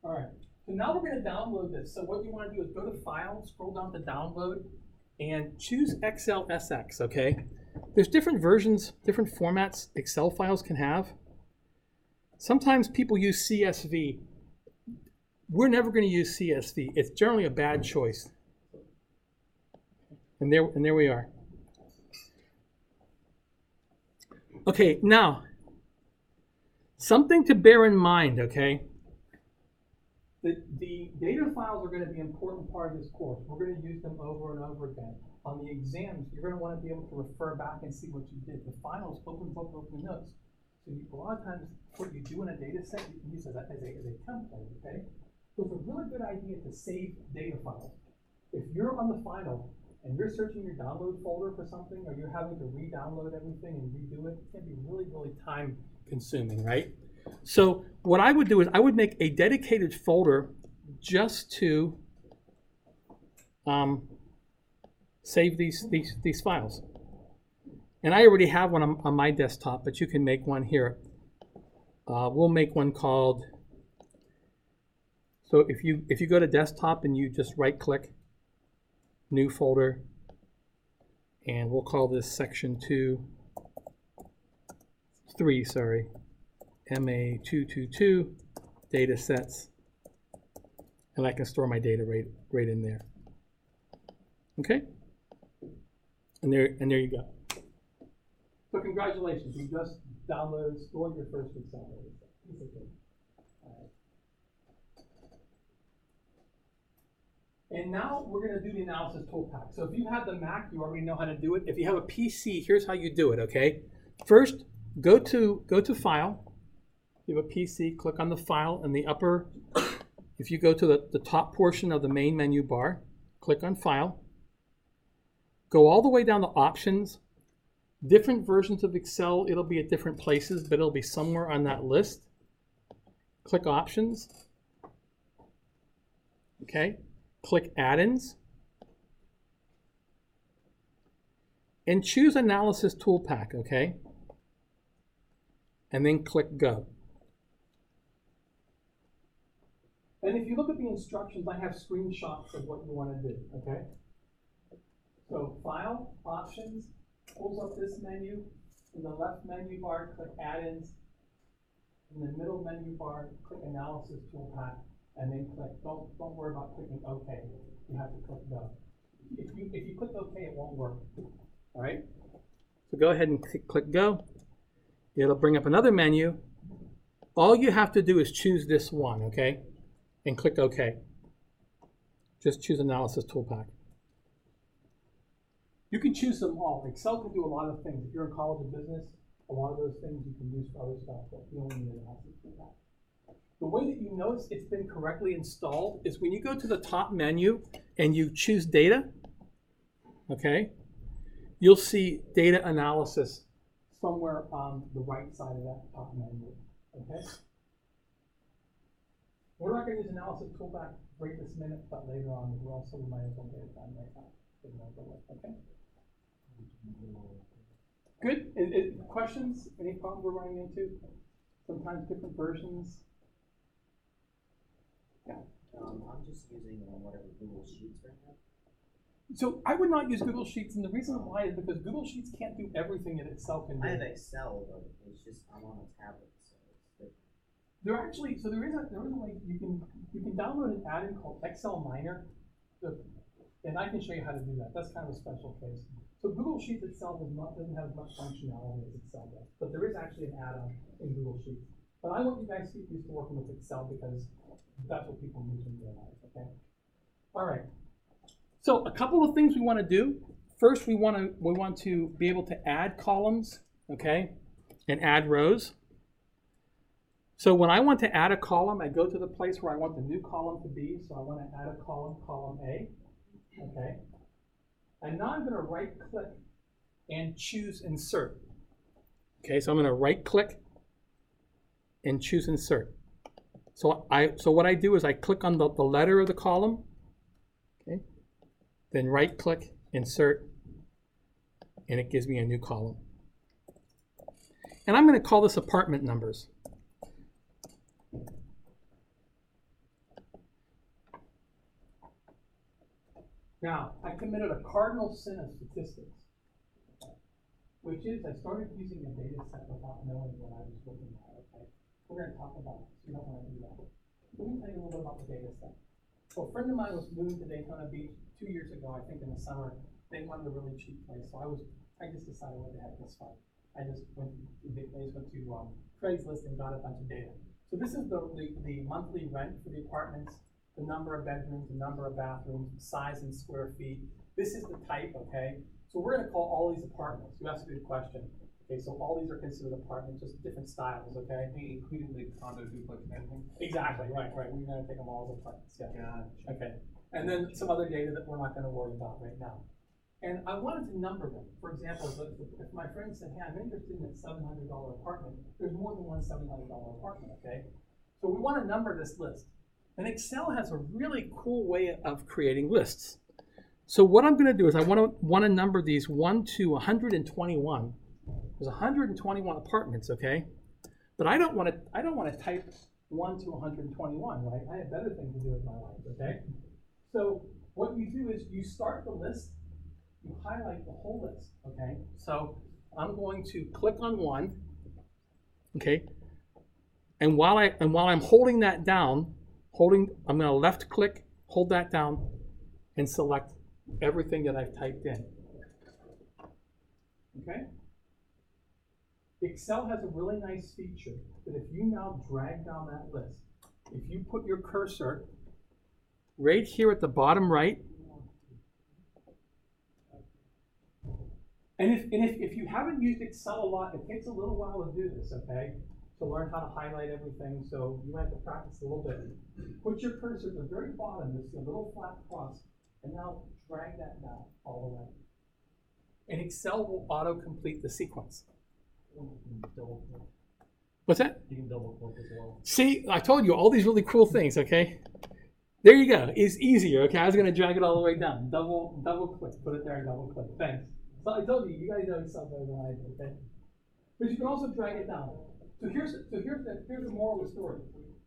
All right. So now we're going to download this. So what you want to do is go to File, scroll down to Download, and choose XLSX. Okay. There's different versions, different formats Excel files can have. Sometimes people use CSV. We're never going to use CSV. It's generally a bad choice. And there we are. Okay, now, something to bear in mind, okay? The data files are going to be an important part of this course. We're going to use them over and over again. On the exams, you're going to want to be able to refer back and see what you did. The finals, open book, open notes. So a lot of times, what you do in a data set, you can use as a template, okay? So it's a really good idea to save data files. If you're on the final and you're searching your download folder for something, or you're having to re-download everything and redo it, it's going to be really, really time consuming, right? So what I would do is I would make a dedicated folder just to save these files. And I already have one on my desktop, but you can make one here. We'll make one called, so if you go to desktop and you just right click, new folder, and we'll call this section 3, MA222 data sets, and I can store my data right in there. Okay? And there you go. So congratulations, you just stored your first Excel data set. All right. And now we're going to do the analysis tool pack. So if you have the Mac, you already know how to do it. If you have a PC, here's how you do it, okay? First, go to File. If you have a PC, click on the File in the upper. If you go to the top portion of the main menu bar, click on File. Go all the way down to Options. Different versions of Excel, it'll be at different places, but it'll be somewhere on that list. Click Options. Okay. Click Add-ins. And choose Analysis Tool Pack, okay? And then click Go. And if you look at the instructions, I have screenshots of what you want to do, okay? So File, Options, pulls up this menu. In the left menu bar, click Add-ins. In the middle menu bar, click Analysis Tool Pack, and then click. Don't worry about clicking OK. You have to click Go. If you click OK, it won't work. All right. So go ahead and click Go. It'll bring up another menu. All you have to do is choose this one, okay, and click OK. Just choose Analysis Tool Pack. You can choose them all. Excel can do a lot of things. If you're in College of Business, a lot of those things you can use for other stuff, but you only need Analysis Tool Pack. The way that you notice it's been correctly installed is when you go to the top menu and you choose Data, okay, you'll see Data Analysis somewhere on the right side of that top menu, okay? We're not going to use Analysis Tool Pack right this minute, but later on as well, so we might as well get it done right now. Okay? Good. Questions? Any problems we're running into? Sometimes different versions. Yeah. I'm just using whatever Google Sheets right now. So I would not use Google Sheets, and the reason why is because Google Sheets can't do everything that Excel can do. I have Excel, but it's just I'm on a tablet, so it's different. There actually, so there is a way you can download an add-in called Excel Miner, and I can show you how to do that. That's kind of a special case. So Google Sheets itself doesn't have as much functionality as Excel does, but there is actually an add-on in Google Sheets. But I want you guys to get used to working with Excel because that's what people use in their lives. Okay. All right. So a couple of things we want to do. First, we want to be able to add columns, okay, and add rows. So when I want to add a column, I go to the place where I want the new column to be. So I want to add a column, column A, okay. And now I'm going to right-click and choose Insert. Okay, so I'm going to right-click and choose Insert. So what I do is I click on the letter of the column, okay, then right-click, Insert, and it gives me a new column. And I'm going to call this Apartment Numbers. Now, I committed a cardinal sin of statistics, which is I started using a data set without knowing what I was looking at. Okay? we're gonna talk about this, we don't wanna do that. Let me tell you a little bit about the data set. So a friend of mine was moving to Daytona Beach 2 years ago, I think in the summer. They wanted a really cheap place, so I just decided what the heck, that's fine. I just went to Craigslist and got a bunch of data. So this is the monthly rent for the apartments, the number of bedrooms, the number of bathrooms, size in square feet. This is the type, okay? So we're gonna call all these apartments. You asked a good question. Okay, so all these are considered apartments, just different styles, okay? Including the condo, duplex, and everything? Exactly, right. We're gonna take them all as apartments, yeah. Okay, and then some other data that we're not gonna worry about right now. And I wanted to number them. For example, if my friend said, hey, I'm interested in a $700 apartment, there's more than one $700 apartment, okay? So we wanna number this list. And Excel has a really cool way of creating lists. So what I'm gonna do is I wanna number these 1 to 121. There's 121 apartments, okay? But I don't want to type 1 to 121, right? I have better things to do with my life, okay? So what you do is you start the list, you highlight the whole list, okay? So I'm going to click on 1, okay? And while I'm holding that down, I'm going to left click, hold that down, and select everything that I've typed in. Okay? Excel has a really nice feature that if you now drag down that list, if you put your cursor right here at the bottom right, and if you haven't used Excel a lot, it takes a little while to do this, okay? To learn how to highlight everything, so you have to practice a little bit. Put your cursor at the very bottom, you'll see a little flat cross, and now drag that down all the way. And Excel will auto-complete the sequence. What's that? You can double click as well. See, I told you all these really cool things, okay? There you go. It's easier, okay? I was going to drag it all the way down. Double click. Put it there and double click. Thanks. So I told you, you guys know Excel better than I do, okay? But you can also drag it down. So here's the moral of the story.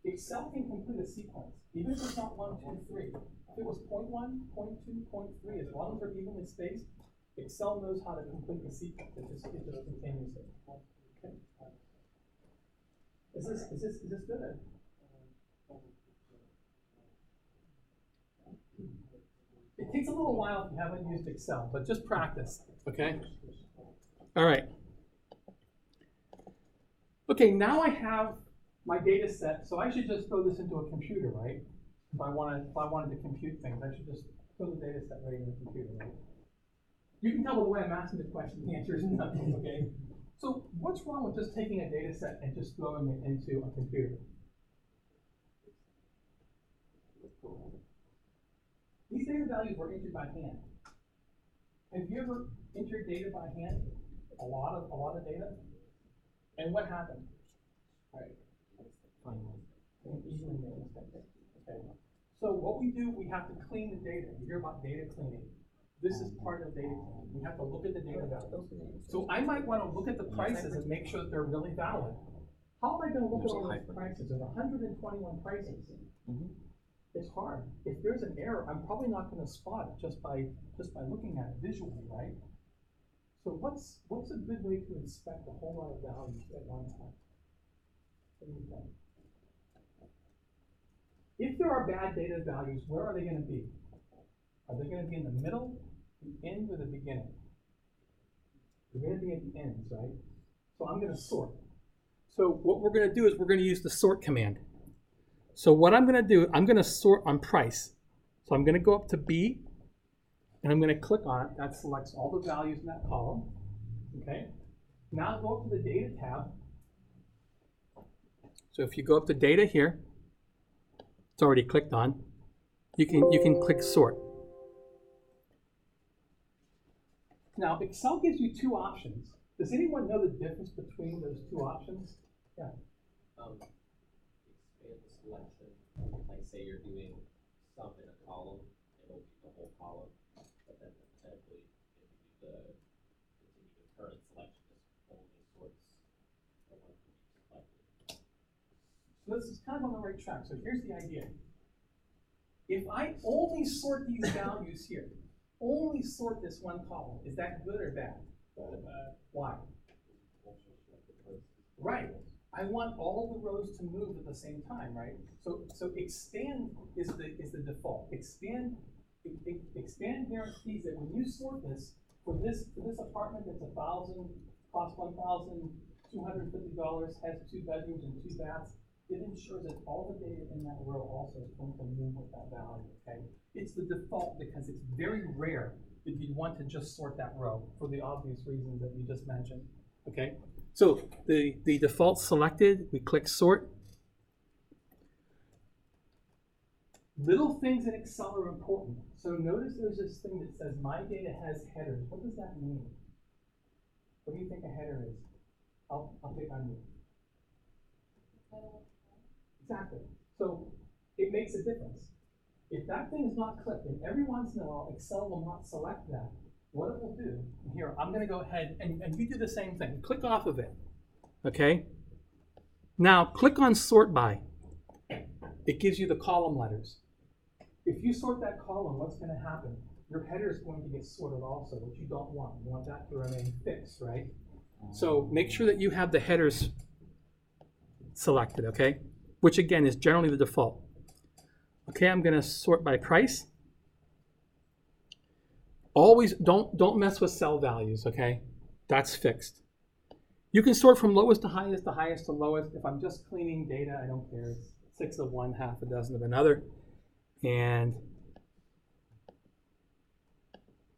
Excel can complete a sequence, even if it's not 1, 2, 3. If it was 0.1, 0.2, 0.3, as long as they're evenly spaced, Excel knows how to complete the sequence. It just continues it. Okay. Is this good? It takes a little while if you haven't used Excel, but just practice. Okay. All right. Okay. Now I have my data set, so I should just throw this into a computer, right? If I wanted to compute things, I should just throw the data set right in the computer, right? You can tell by the way I'm asking the question, the answer is nothing, okay? So what's wrong with just taking a data set and just throwing it into a computer? These data values were entered by hand. Have you ever entered data by hand? A lot of data? And what happened? All right. Easily made a mistake. Okay. So what we do, we have to clean the data. You hear about data cleaning. This is part of data cleaning. We have to look at the data values. So I might want to look at the prices and make sure that they're really valid. How am I going to look at all those prices? There's 121 prices. It's hard. If there's an error, I'm probably not going to spot it just by looking at it visually, right? So what's a good way to inspect a whole lot of values at one time? What do you think? If there are bad data values, where are they going to be? Are they going to be in the middle, the end, or the beginning? They're going to be at the ends, right? So I'm going to sort. So what we're going to do is we're going to use the sort command. So what I'm going to do, I'm going to sort on price. So I'm going to go up to B, and I'm going to click on it. That selects all the values in that column. Okay. Now go up to the Data tab. So if you go up to Data here, it's already clicked on. You can click Sort. Now Excel gives you two options. Does anyone know the difference between those two options? Yeah. Expand the selection. Like say you're doing sum in a column, it'll be the whole column, but then hypothetically, if you do the current selection, this only sorts the ones that you selected. So this is kind of on the right track. So here's the idea. If I only sort these values here, only sort this one column, is that good or bad? Why? Right. I want all the rows to move at the same time, right? So expand is the default. Expand guarantees that when you sort this, for this apartment that's $1,000, costs $1,250, has 2 bedrooms and 2 baths, it ensures that all the data in that row also is going to move with that value, okay? It's the default because it's very rare that you'd want to just sort that row for the obvious reasons that you just mentioned, okay? So the default selected, we click sort. Little things in Excel are important. So notice there's this thing that says my data has headers. What does that mean? What do you think a header is? I'll pick on you. Exactly. So it makes a difference. If that thing is not clicked, and every once in a while Excel will not select that, what it will do, and here, I'm going to go ahead, and you do the same thing. Click off of it, okay? Now, click on Sort By. It gives you the column letters. If you sort that column, what's going to happen? Your header is going to get sorted also, which you don't want. You want that to remain fixed, right? So make sure that you have the headers selected, okay? Which, again, is generally the default. Okay, I'm going to sort by price. Always don't mess with cell values, okay? That's fixed. You can sort from lowest to highest to lowest. If I'm just cleaning data, I don't care. It's 6 of one, half a dozen of another. And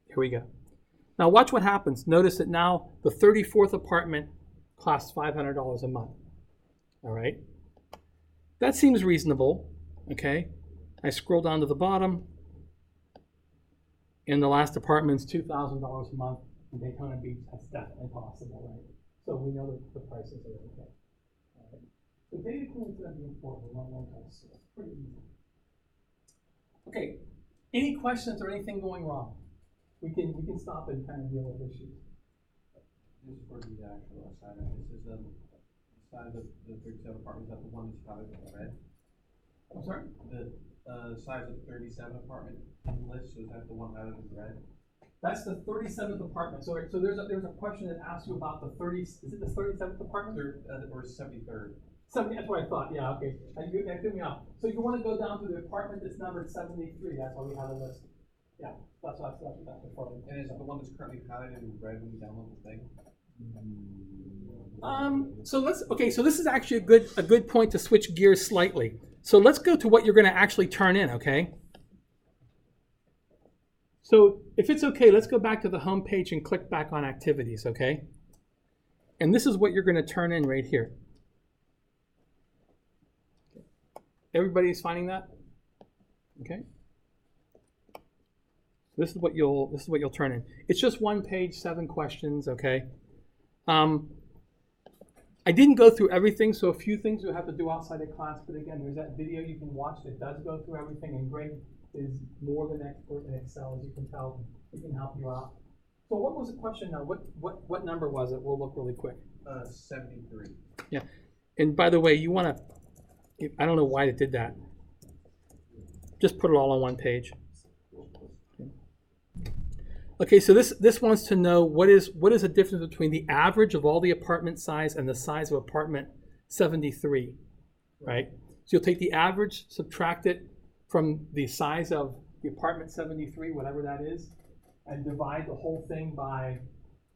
here we go. Now watch what happens. Notice that now the 34th apartment costs $500 a month. All right? That seems reasonable, okay? I scroll down to the bottom. And the last apartment's $2,000 a month in Daytona Beach. That's definitely possible, right? So we know that the prices are okay. All right. So data cleaning is going to be important. We want one price. So it's pretty easy. Okay. Any questions or anything going wrong? We can stop and kind of deal with issues. This is for the actual assignment. This is the size of the 37 apartments. Is that the one that's highlighted in red? I'm sorry? The size of the 37 apartment list, so is that the one highlighted in red? That's the 37th apartment. So there's a question that asks you about the 30. Is it the 37th apartment? Or 73rd. 70. That's what I thought. Yeah. Okay. That threw me off. So you want to go down to the apartment that's numbered 73. That's why we have a list. Yeah. That's what that's before. And is it the one that's currently highlighted in red when you download the thing? So this is actually a good point to switch gears slightly. So let's go to what you're going to actually turn in, okay? So if it's okay, let's go back to the home page and click back on activities, okay? And this is what you're going to turn in right here. Everybody's finding that? Okay. This is what you'll turn in. It's just one page, 7 questions, okay? I didn't go through everything, so a few things you'll have to do outside of class, but again, there's that video you can watch that does go through everything, and Greg is more than expert in Excel, as you can tell. He can help you out. So what was the question now? What number was it? We'll look really quick. 73. Yeah, and by the way, you want to, I don't know why it did that. Just put it all on one page. Okay, so this wants to know what is the difference between the average of all the apartment size and the size of apartment 73, right? So you'll take the average, subtract it from the size of the apartment 73, whatever that is, and divide the whole thing by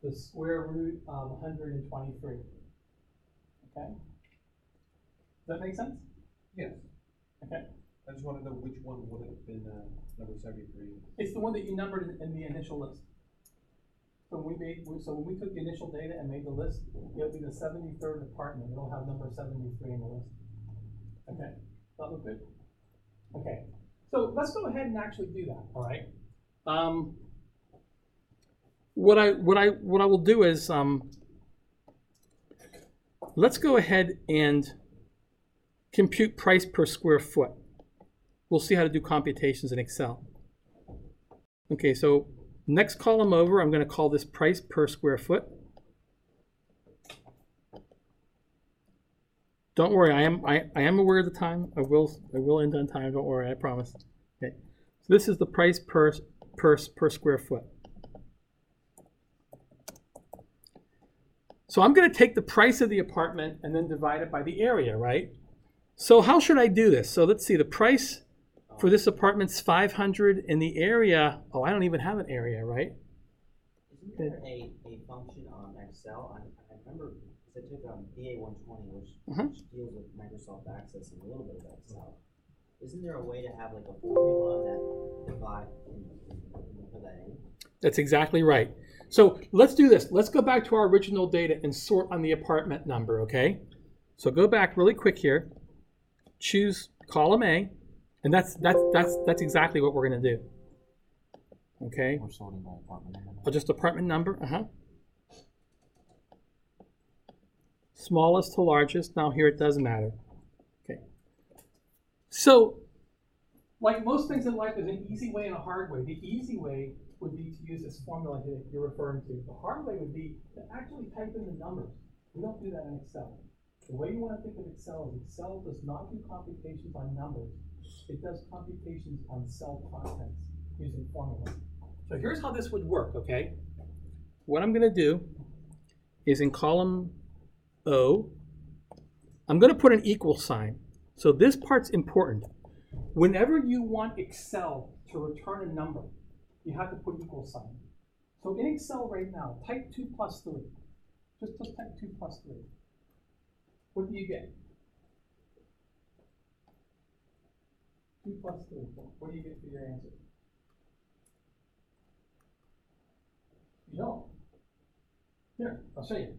the square root of 123. Okay? Does that make sense? Yes. Okay. I just want to know which one would have been number 73. It's the one that you numbered in the initial list. So when we took the initial data and made the list, it'll be the 73rd apartment. It'll have number 73 in the list. Okay, that look good? Okay, so let's go ahead and actually do that. All right. What I will do is let's go ahead and compute price per square foot. We'll see how to do computations in Excel. Okay, so next column over, I'm going to call this price per square foot. Don't worry, I am aware of the time. I will end on time. Don't worry, I promise. Okay, so this is the price per square foot. So I'm going to take the price of the apartment and then divide it by the area, right? So how should I do this? So let's see, the price for this apartment's 500 in the area. Oh, I don't even have an area, right? Isn't there a function on Excel? I remember, because I took DA 120, which deals with Microsoft Access and a little bit of Excel. Isn't there a way to have like a formula that divide and put that in? That's exactly right. So let's do this. Let's go back to our original data and sort on the apartment number, okay? So go back really quick here. Choose column A, and that's exactly what we're going to do. Okay. We're sorting by apartment number. Oh, just apartment number. Smallest to largest. Now here it doesn't matter. Okay. So, Like most things in life, there's an easy way and a hard way. The easy way would be to use this formula that you're referring to. The hard way would be to actually type in the numbers. We don't do that in Excel. The way you want to think of Excel is Excel does not do computations on numbers. It does computations on cell contents using formulas. so here's how this would work, okay? What I'm going to do is in column O, I'm going to put an equal sign. So this part's important. Whenever you want Excel to return a number, you have to put equal sign. So in Excel right now, type 2 plus 3. Just type 2 plus 3. What do you get? 2 plus 3. What do you get for your answer? You don't. Here, I'll show you.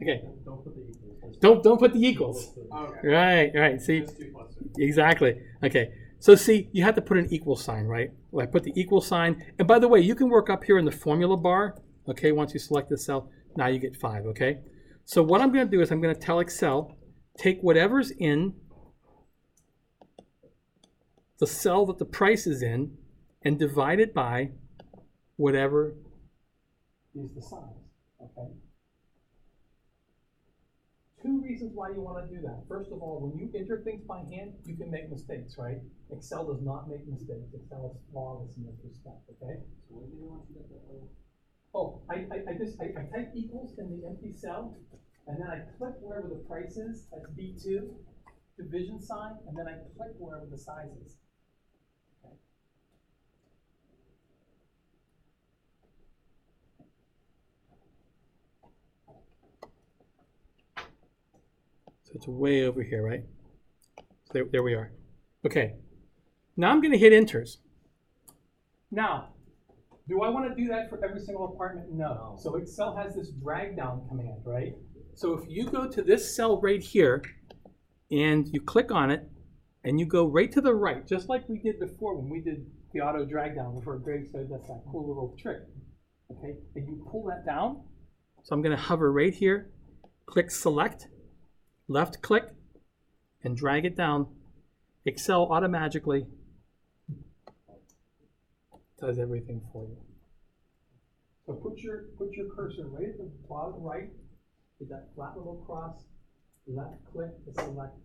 Okay. Don't put the equals. Don't put the equals. Okay. Right. See, Just 2 plus 3. exactly. Okay. So see, you have to put an equal sign, right? Well, I put the equal sign. And by the way, you can work up here in the formula bar. Okay, once you select the cell, now you get 5, okay? So what I'm going to do is I'm going to tell Excel, take whatever's in the cell that the price is in and divide it by whatever Is the size, okay? 2 reasons why you want to do that. First of all, when you enter things by hand, you can make mistakes, right? Excel does not make mistakes. Excel is flawless in this respect, okay? So when do you want to get that? Oh, I type equals in the empty cell, and then I click wherever the price is, that's B2, division sign, and then I click wherever the size is. Okay. So it's way over here, right? So there we are. Okay. Now I'm going to hit enters. Now, do I want to do that for every single apartment? No. So Excel has this drag down command, right? So if you go to this cell right here and you click on it and you go right to the right, just like we did before when we did the auto drag down before Greg said that's that cool little trick. Okay, and you pull that down. So I'm going to hover right here, click select, left click, and drag it down. Excel automatically does everything for you. So put your cursor right at the bottom right, with that flat little cross, left click to select,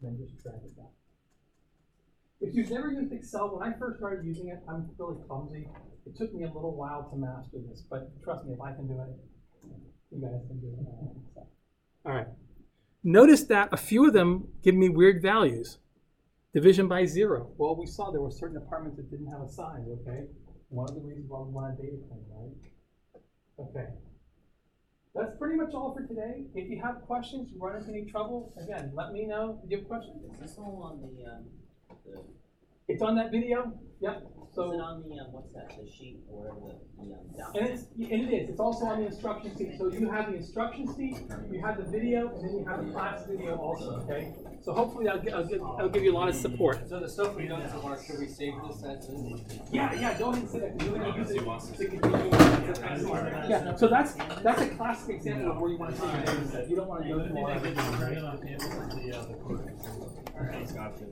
and then just drag it down. If you've never used Excel, when I first started using it, I'm really clumsy. It took me a little while to master this, but trust me, if I can do it, you guys can do it. All right. Notice that a few of them give me weird values. Division by 0. Well, we saw there were certain apartments that didn't have a size, okay? One of the reasons why we want a data claim, right? Okay. That's pretty much all for today. If you have questions, you run into any trouble, again, let me know. Do you have questions? Is this all on the It's on that video. Yep. So is it on the what's that? The sheet or whatever the and it is. It's also on the instruction sheet. So you have the instruction sheet, you have the video, and then you have the class video also. Okay. So hopefully I'll give you a lot of support. So the stuff we done so far, should we save this as is? Yeah. Go ahead and say that. You're going to use it to continue. Yeah. So that's a classic example of where you want to take your data set. You don't want to go through all of it. Alright, gotcha.